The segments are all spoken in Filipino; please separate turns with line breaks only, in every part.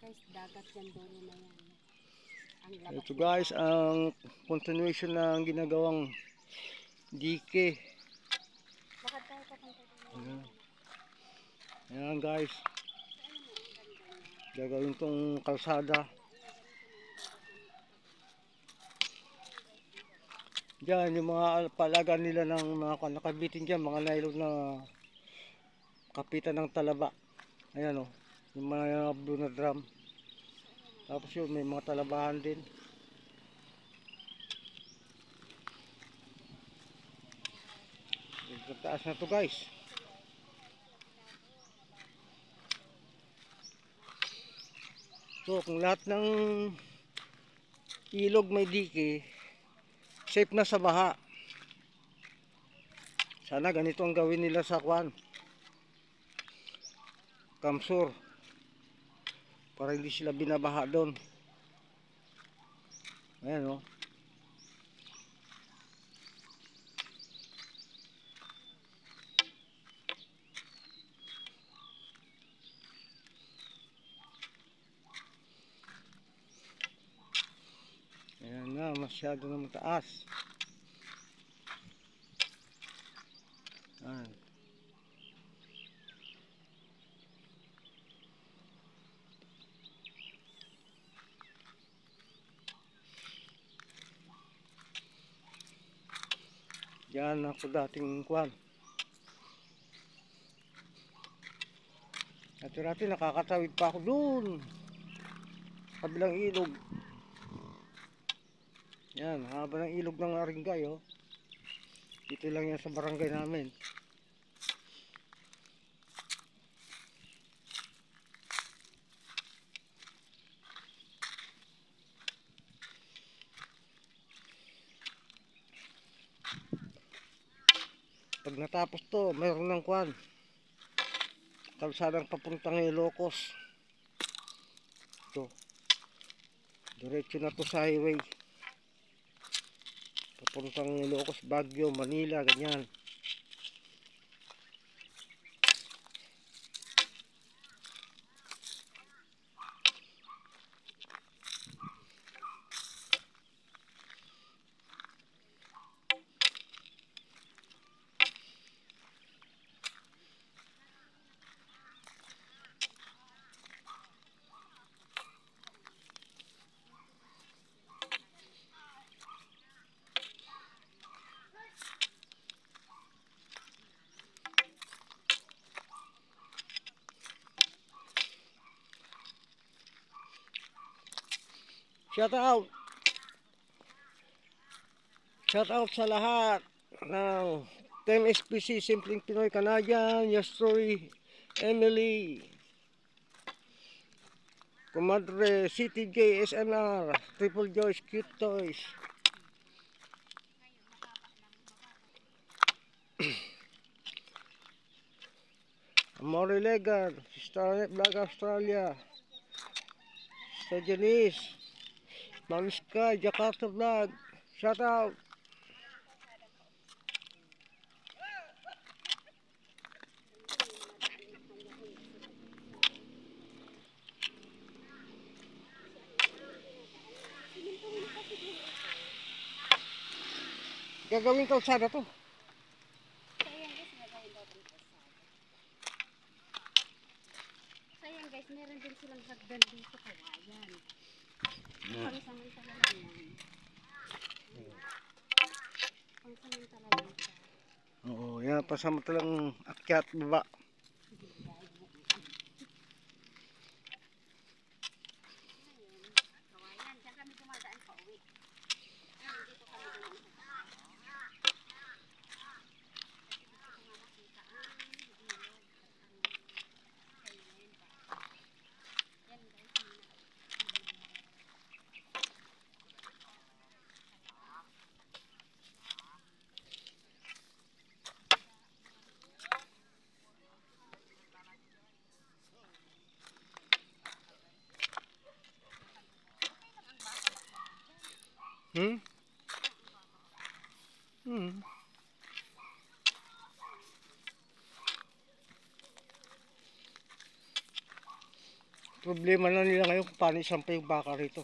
guys, dagat yan, dulo na yan. Ang labas
Ito
ng
guys,
dagat.
ang continuation ng ginagawang dike.
Bakit tayo papunta doon?
Ayan guys, gagawin tong kalsada. Diyan, yung mga palagan nila ng mga nakabitin dyan, mga nylon na kapitan ng talaba. Ayan o, yung mga blue na drum. Tapos yun, may mga talabahan din. Yung taas na to guys. So, kung lahat ng ilog may dike, safe na sa baha. Sana ganito ang gawin nila sa Kwan Kamsur, para hindi sila binabaha doon. Ayan o. Ayan na, masyado na mataas. Ayan. Diyan ako dating Kwan. Dati nakakatawid pa ako doon, kabilang ilog. Yan, haba ng ilog ng Aringay oh. Dito lang yan sa barangay namin. Pag natapos to, mayroon ng Kwan, kalsadang papuntang Ilocos. Ito, diretso na to sa highway papuntang Ilocos, Baguio, Manila, ganyan. Shout out! Shout out sa lahat ng Team SPC, Simpleng Pinoy Canadian, Yastroy, Emily, Comadre, CTJ, SNR, Triple Joyce, Cute Toys. Amore Legan, Sister Vlog Australia, Sister Janice, Mami Sky, Jakarta Vlog, shout out. Gagawin kalsada to.
Sayang guys, meron din silang hagdan dito, kawayan. Pangsamantala lang yan. Pangsamantala lang siya.
Oo, yan, pasamantalang akyat baba.
Kawayan, dyan kami dumadaan pa uwi. Dito kami dumaan sa
Hmm? Hmm. Ito problema na nila ngayon kung paano isampa yung baka rito.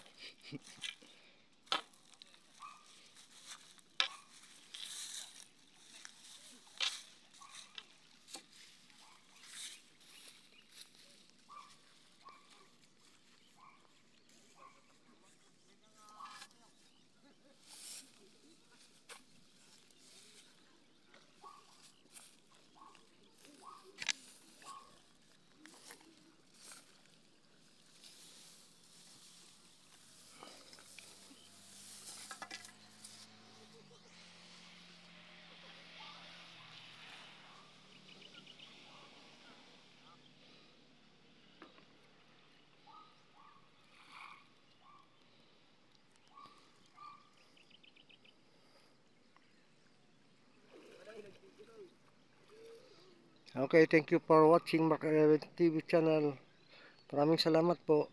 Okay, thank you for watching Mark TV channel. Maraming salamat po.